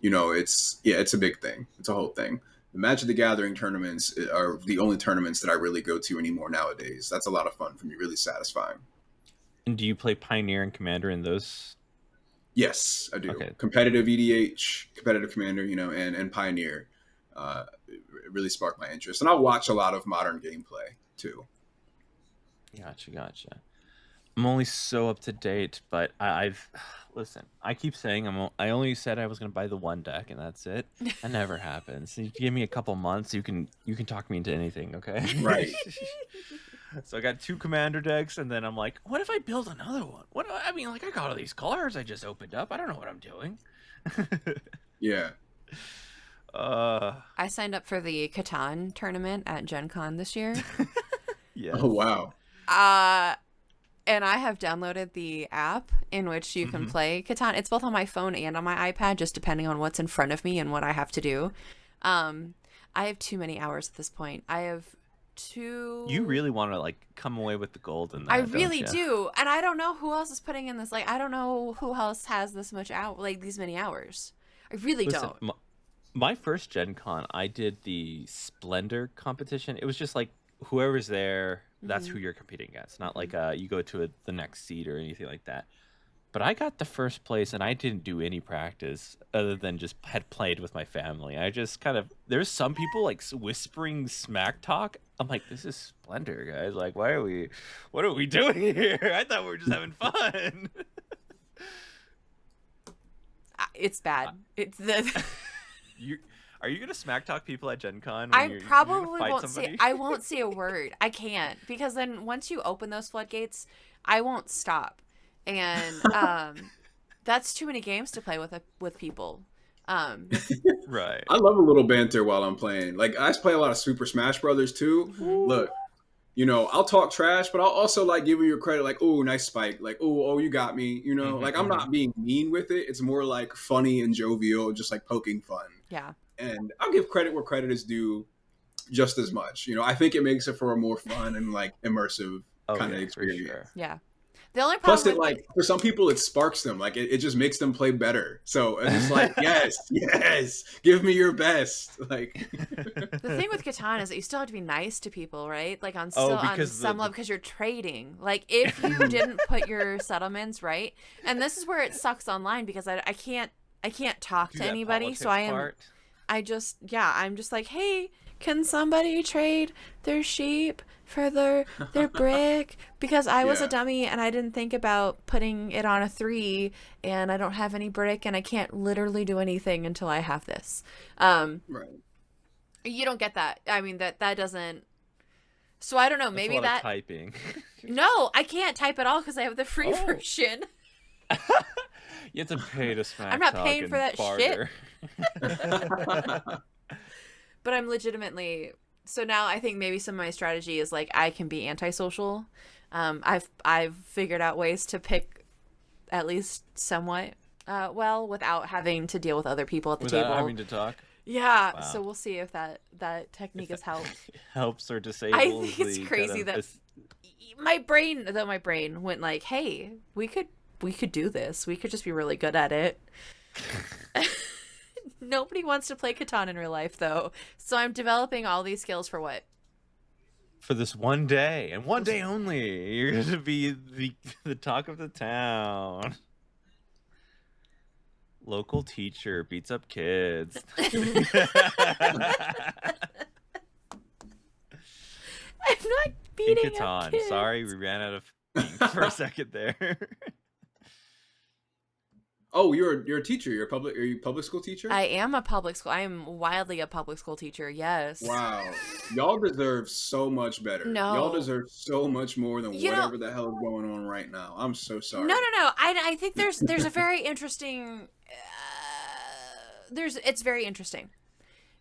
you know, it's a big thing. It's a whole thing. The Magic the Gathering tournaments are the only tournaments that I really go to anymore nowadays. That's a lot of fun for me, really satisfying. And do you play Pioneer and Commander in those? Yes, I do. Okay. Competitive EDH, competitive Commander, you know, and Pioneer. It really sparked my interest, and I'll watch a lot of modern gameplay too. Gotcha. I'm only so up to date, but I've listen. I keep saying I only said I was going to buy the one deck, and that's it. That never happens. So you give me a couple months, you can talk me into anything, okay? Right. So I got 2 commander decks, and then I'm like, what if I build another one? I mean, like, I got all these cards I just opened up. I don't know what I'm doing. Yeah. I signed up for the Catan tournament at Gen Con this year. Yes. Oh wow. And I have downloaded the app in which you can play Catan. It's both on my phone and on my iPad, just depending on what's in front of me and what I have to do. I have too many hours at this point. I have too. You really want to like come away with the gold in that? I really do, and I don't know who else is putting in this. Like, I don't know who else has this much these many hours. I really don't. My first Gen Con, I did the Splendor competition. It was just like whoever's there, that's who you're competing against. Not like you go to the next seed or anything like that. But I got the first place, and I didn't do any practice other than just had played with my family. I just kind of, there's some people like whispering smack talk. I'm like, this is Splendor, guys. Like, what are we doing here? I thought we were just having fun. It's bad. It's the. Are you gonna smack talk people at Gen Con? I probably won't say. I won't say a word. I can't, because then once you open those floodgates, I won't stop, and that's too many games to play with people. Right. I love a little banter while I'm playing. Like, I play a lot of Super Smash Brothers too. Look, you know, I'll talk trash, but I'll also like give you your credit. Like, oh, nice spike. Like, oh, you got me. You know, like I'm not being mean with it. It's more like funny and jovial, just like poking fun. Yeah. And I'll give credit where credit is due, just as much. You know, I think it makes it for a more fun and like immersive Oh kind of yeah, for experience. sure. Yeah. The only Plus, problem it with like for some people it sparks them. Like it just makes them play better. So it's just like yes, yes, give me your best. Like the thing with Catan is that you still have to be nice to people, right? Like on Oh, still on because some level because you're trading. Like if you didn't put your settlements right, and this is where it sucks online because I can't talk do to that anybody. So politics part. I'm just like, hey, can somebody trade their sheep for their brick? Because I was a yeah, dummy and I didn't think about putting it on a 3 and I don't have any brick and I can't literally do anything until I have this. right. You don't get that. I mean that doesn't. So I don't know. That's a Maybe lot of that. typing. No, I can't type at all because I have the free Oh. version. You have to pay to smack I'm not talk paying and for that barter. But I'm legitimately. So now I think maybe some of my strategy is like I can be antisocial. I've figured out ways to pick at least somewhat well without having to deal with other people at the Without table. having to talk. Yeah, Wow. so we'll see if that technique has helped. Helps or disables. I think it's the crazy kind of that my brain went like, "Hey, we could do this. We could just be really good at it." Nobody wants to play Catan in real life though. So I'm developing all these skills for what? for this one day and one day only. You're gonna be the talk of the town. Local teacher beats up kids. I'm not In beating up Catan. kids. Sorry, we ran out of ink for a second there. Oh, you're a teacher. Are you a public school teacher? I am a public school. I am wildly a public school teacher. Yes. Wow. Y'all deserve so much better. No. Y'all deserve so much more than You know- whatever the hell is going on right now. I'm so sorry. No. I think there's a very interesting. It's very interesting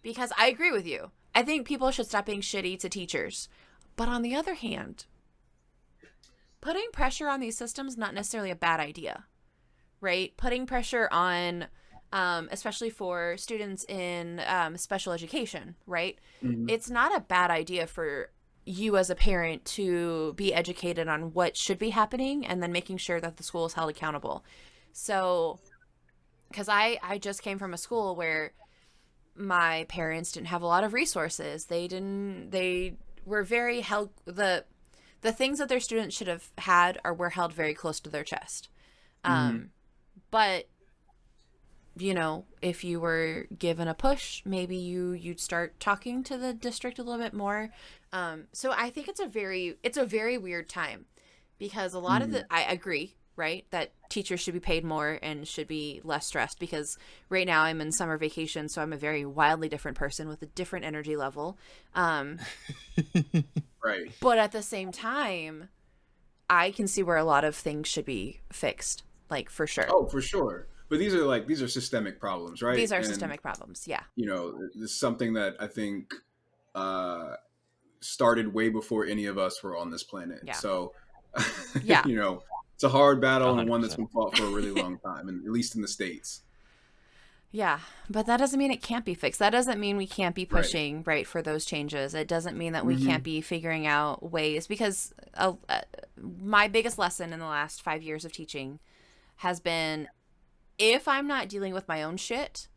because I agree with you. I think people should stop being shitty to teachers, but on the other hand, putting pressure on these systems not necessarily a bad idea, right? Putting pressure on, especially for students in special education, right? Mhm. It's not a bad idea for you as a parent to be educated on what should be happening and then making sure that the school is held accountable. So, because I just came from a school where my parents didn't have a lot of resources. They were very held, the things that their students should have had were held very close to their chest. But you know, if you were given a push, maybe you'd start talking to the district a little bit more. So I think it's a very weird time because a lot of I agree, right, that teachers should be paid more and should be less stressed because right now I'm in summer vacation, so I'm a very wildly different person with a different energy level. Right. But at the same time, I can see where a lot of things should be fixed, like for sure. Oh, for sure. But these are systemic problems, right? These are And, systemic problems, yeah. You know, this is something that I think started way before any of us were on this planet. Yeah. So, Yeah. you know, it's a hard battle and one 100%. that's been fought for a really long time, and at least in the States. Yeah, but that doesn't mean it can't be fixed. That doesn't mean we can't be pushing right for those changes. It doesn't mean that we can't be figuring out ways because my biggest lesson in the last 5 years of teaching has been if I'm not dealing with my own shit,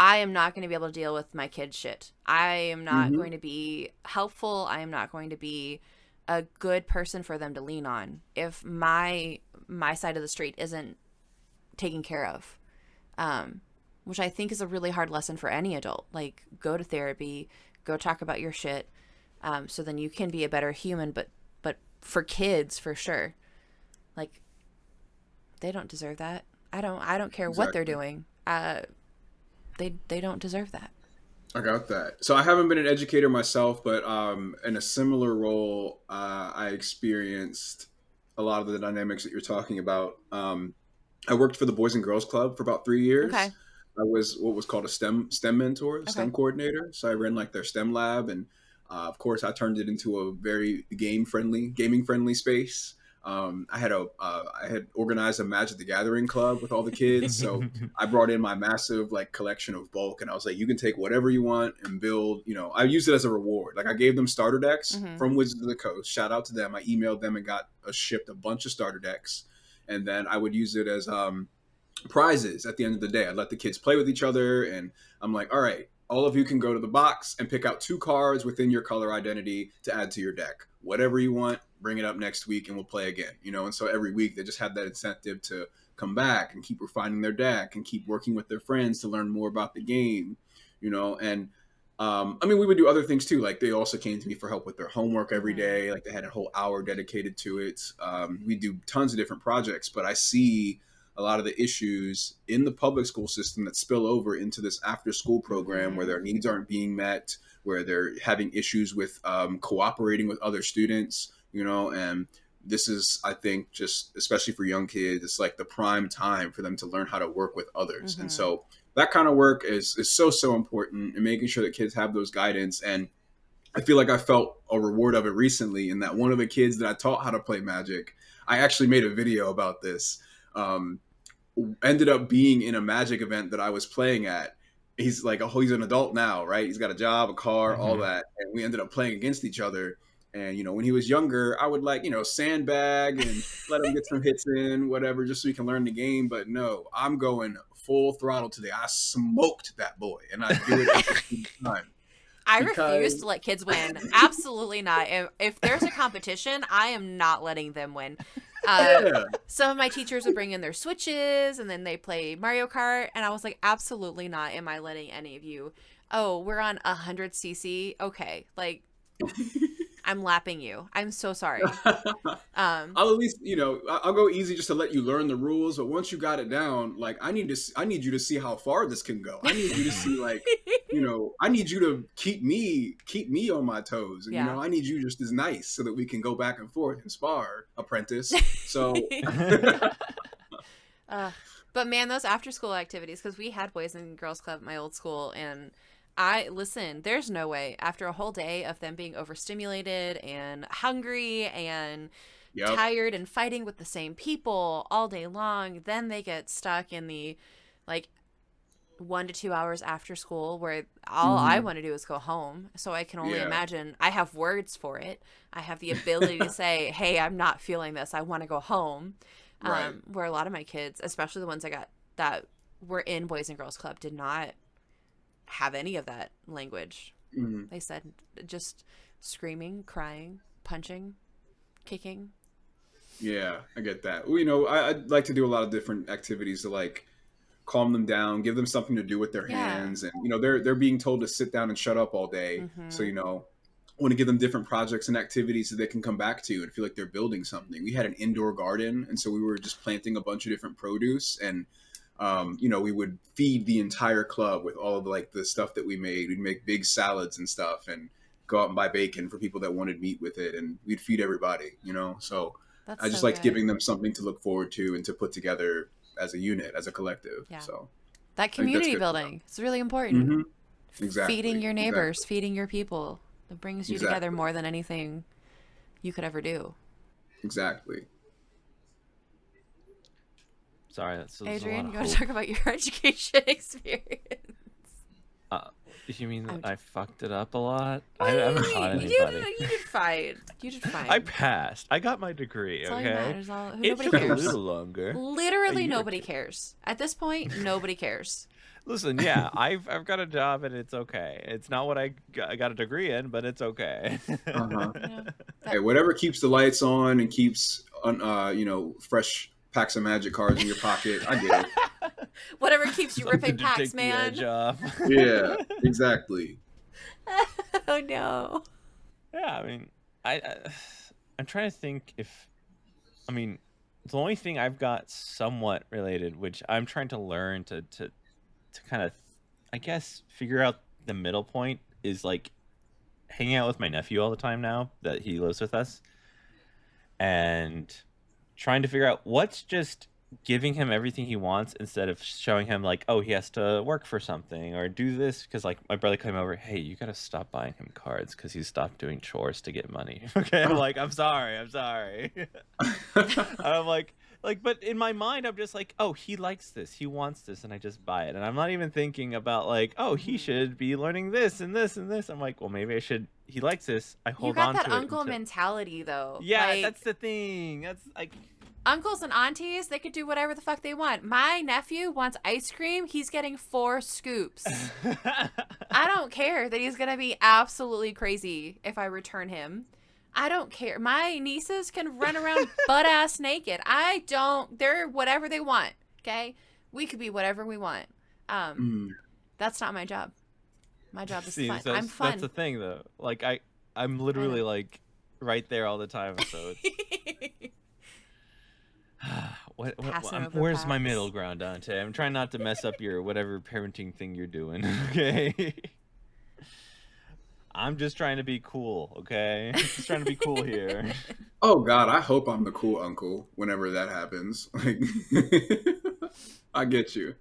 I am not going to be able to deal with my kids' shit. I am not going to be helpful. I am not going to be a good person for them to lean on if my side of the street isn't taken care of. Which I think is a really hard lesson for any adult. Like, go to therapy, go talk about your shit, so then you can be a better human. But for kids, for sure, like, they don't deserve that. I don't care what they're doing. They don't deserve that. I got that. So I haven't been an educator myself, but in a similar role, I experienced a lot of the dynamics that you're talking about. I worked for the Boys and Girls Club for about 3 years. Okay. I was what was called a STEM mentor, STEM coordinator. So I ran like their STEM lab, and of course I turned it into a very gaming friendly space. I had organized a Magic the Gathering club with all the kids, so I brought in my massive like collection of bulk, and I was like, you can take whatever you want and build. You know, I used it as a reward. Like I gave them starter decks from Wizards of the Coast. Shout out to them. I emailed them and got shipped a bunch of starter decks, and then I would use it as prizes at the end of the day. I'd let the kids play with each other, and I'm like, all right, all of you can go to the box and pick out 2 cards within your color identity to add to your deck. Whatever you want, bring it up next week and we'll play again. You know, and so every week they just had that incentive to come back and keep refining their deck and keep working with their friends to learn more about the game, you know. And I mean, we would do other things too. Like they also came to me for help with their homework every day. Like they had a whole hour dedicated to it. We do tons of different projects, but I see a lot of the issues in the public school system that spill over into this after school program where their needs aren't being met, where they're having issues with cooperating with other students, you know. And this is, I think, just especially for young kids, it's like the prime time for them to learn how to work with others. And so that kind of work is so important, and making sure that kids have those guidance. And I feel like I felt a reward of it recently in that one of the kids that I taught how to play Magic, I actually made a video about this, ended up being in a Magic event that I was playing at. He's like, oh, he's an adult now, right? He's got a job, a car, all that. And we ended up playing against each other. And, you know, when he was younger, I would like, you know, sandbag and let him get some hits in, whatever, just so he can learn the game. But no, I'm going full throttle today. I smoked that boy, and I do it every time. I refuse to let kids win. Absolutely not. If there's a competition, I am not letting them win. Some of my teachers would bring in their Switches, and then they play Mario Kart, and I was like, absolutely not am I letting any of you. Oh, we're on 100cc. Okay, like I'm lapping you. I'm so sorry. I'll at least, you know, I'll go easy just to let you learn the rules. But once you got it down, like I need you to see how far this can go. I need you to see, like, you know, I need you to keep me on my toes. And, you know, I need you just as nice so that we can go back and forth and spar, apprentice. So. But man, those after school activities, because we had Boys and Girls Club at my old school, and there's no way after a whole day of them being overstimulated and hungry and tired and fighting with the same people all day long, then they get stuck in the like 1 to 2 hours after school where all I want to do is go home. So I can only imagine. I have words for it. I have the ability to say, hey, I'm not feeling this. I want to go home. Where a lot of my kids, especially the ones I got that were in Boys and Girls Club, did not have any of that language. They said just screaming, crying, punching, kicking. Yeah, I get that. Well, you know, I'd like to do a lot of different activities to like calm them down, give them something to do with their hands. And, you know, they're being told to sit down and shut up all day. So, you know, I want to give them different projects and activities that they can come back to and feel like they're building something. We had an indoor garden, and so we were just planting a bunch of different produce, and you know, we would feed the entire club with all of like the stuff that we made. We'd make big salads and stuff and go out and buy bacon for people that wanted meat with it, and we'd feed everybody, you know. So I just liked giving them something to look forward to and to put together as a unit, as a collective. So that community building, it's really important. Exactly. Feeding your neighbors, feeding your people. It brings you together more than anything you could ever do. Exactly. Sorry, that's Adrian, you want to talk about your education experience? You mean that I fucked it up a lot? I haven't taught anybody. You did fine. You did fine. I passed. I got my degree, okay? It took a little longer. Literally nobody cares. At this point, nobody cares. Listen, yeah, I've got a job and it's okay. It's not what I got a degree in, but it's okay. Hey, whatever keeps the lights on and keeps you know, fresh packs of Magic cards in your pocket, I get it. Whatever keeps you ripping packs, man. Yeah, exactly. Oh no. Yeah, I mean, I'm trying to think if, I mean, the only thing I've got somewhat related, which I'm trying to learn to kind of, I guess, figure out the middle point, is like hanging out with my nephew all the time now that he lives with us, and trying to figure out what's just giving him everything he wants instead of showing him like, oh, he has to work for something or do this, because like my brother came over, hey, you gotta stop buying him cards because he stopped doing chores to get money. Okay, I'm like, I'm sorry. And I'm like, but in my mind, I'm just like, oh, he likes this, he wants this, and I just buy it, and I'm not even thinking about like, oh, he should be learning this and this and this. I'm like, well, maybe I should. He likes this. I You hold got on that to it uncle until... mentality, though. Yeah, Like, that's the thing. That's like, uncles and aunties, they could do whatever the fuck they want. My nephew wants ice cream. He's getting 4 scoops. I don't care that he's going to be absolutely crazy if I return him. I don't care. My nieces can run around butt-ass naked. I don't. They're whatever they want, okay? We could be whatever we want. That's not my job. My job is see, fun. that's, I'm fun. that's the thing, though. Like, I'm literally like right there all the time. So it's... where's my middle ground, Dante? I'm trying not to mess up your whatever parenting thing you're doing. Okay. I'm just trying to be cool. Okay, just trying to be cool here. Oh God, I hope I'm the cool uncle whenever that happens. Like, I get you.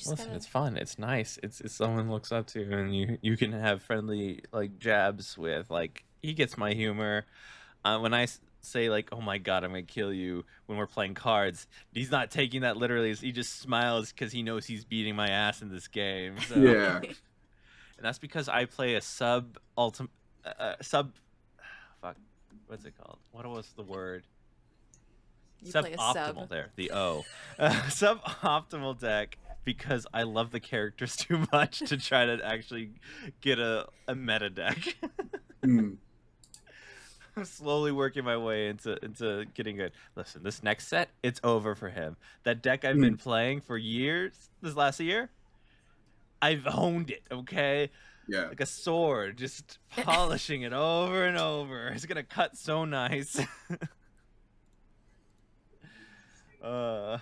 Listen, it's fun. It's nice. It's someone looks up to, and you can have friendly like jabs with. Like, he gets my humor. When I say like, "Oh my God, I'm gonna kill you," when we're playing cards, he's not taking that literally. He just smiles because he knows he's beating my ass in this game. So. Yeah. And that's because I play a fuck, what's it called? What was the word? You play a Suboptimal. sub. There, the O. Suboptimal deck, because I love the characters too much to try to actually get a meta deck. I'm slowly working my way into getting good. Listen, this next set, it's over for him. That deck I've been playing for years, this last year, I've honed it, okay? Yeah. Like a sword, just polishing it over and over. It's gonna cut so nice. Are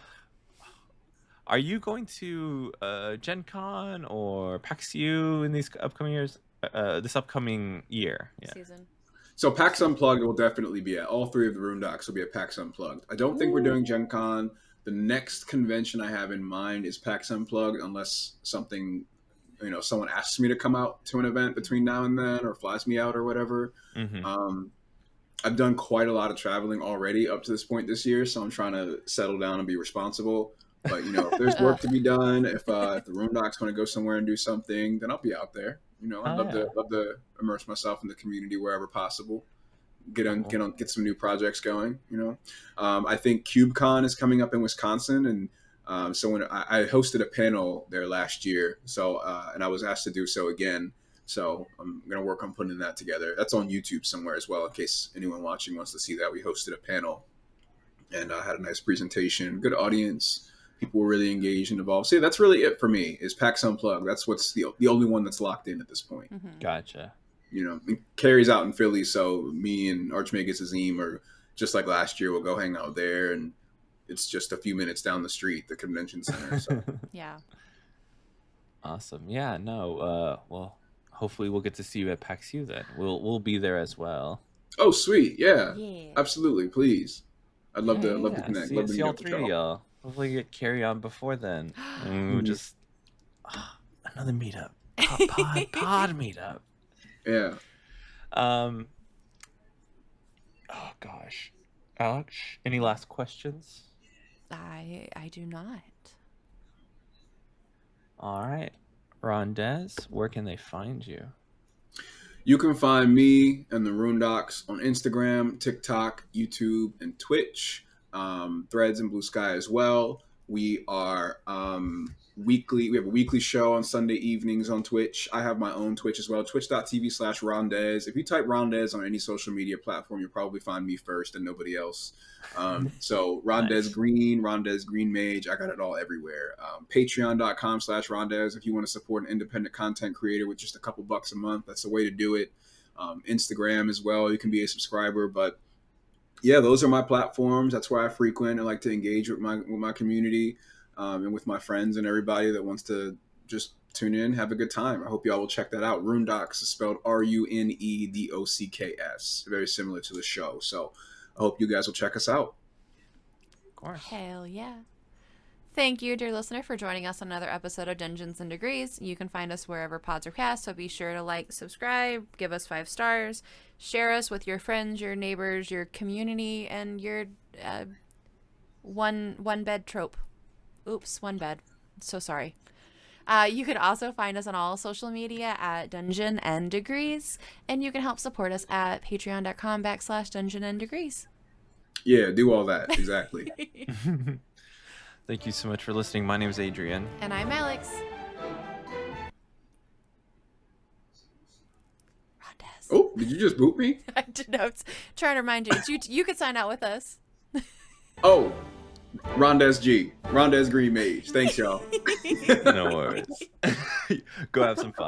you going to Gen Con or PAX U in these upcoming years? This upcoming year, yeah. Season. So PAX Unplugged will definitely be at all 3 of the Runedocks will be at PAX Unplugged. I don't think we're doing Gen Con. The next convention I have in mind is PAX Unplugged, unless something, someone asks me to come out to an event between now and then, or flies me out or whatever. I've done quite a lot of traveling already up to this point this year, so I'm trying to settle down and be responsible. But if there's work to be done, if the Runedocks want to go somewhere and do something, then I'll be out there. I'd love to immerse myself in the community wherever possible. Get some new projects going. I think CubeCon is coming up in Wisconsin, and so when I hosted a panel there last year, so and I was asked to do so again. So I'm gonna work on putting that together. That's on YouTube somewhere as well, in case anyone watching wants to see that. We hosted a panel, and had a nice presentation, good audience. People were really engaged and involved. So that's really it for me. Is PAX Unplugged. That's what's the only one that's locked in at this point. Gotcha. It carries out in Philly, so me and Archmagus Azim, or just like last year, we'll go hang out there, and it's just a few minutes down the street, the convention center. So. Yeah. Awesome. Yeah. No. Well, hopefully we'll get to see you at PAX U then. We'll be there as well. Oh, sweet. Yeah. Absolutely. Please. I'd love to connect. Love to see all 3 of y'all. Hopefully get carry on before then. And we'll just another meetup. Pod meetup. Yeah. Oh gosh. Alex, any last questions? I do not. All right. Rondez, where can they find you? You can find me and the Runedocks on Instagram, TikTok, YouTube, and Twitch. Threads and Blue Sky as well. We are weekly. We have a weekly show on Sunday evenings on Twitch. I have my own Twitch as well, twitch.tv/Rondez. If you type Rondez on any social media platform, you'll probably find me first and nobody else. So Rondez Green, RondezGreenMage, I got it all everywhere. Patreon.com/Rondez if you want to support an independent content creator with just a couple bucks a month. That's the way to do it. Instagram as well. You can be a subscriber, but yeah, those are my platforms. That's where I frequent. I like to engage with my community and with my friends and everybody that wants to just tune in, have a good time. I hope y'all will check that out. Runedocks is spelled Runedocks, very similar to the show. So I hope you guys will check us out. course. Hell yeah. Thank you, dear listener, for joining us on another episode of Dungeons and Degrees. You can find us wherever pods are cast, so be sure to like, subscribe, give us 5 stars, share us with your friends, your neighbors, your community, and your one bed trope. Oops, one bed. So sorry. You can also find us on all social media at Dungeon and Degrees, and you can help support us at patreon.com/Dungeon and Degrees. Yeah, do all that. Exactly. Thank you so much for listening. My name is Adrian. And I'm Alex. Rondez. Oh, did you just boot me? I did know. Trying to remind you. You could sign out with us. Oh, RondezGreenMage. Thanks, y'all. No worries. Go have some fun.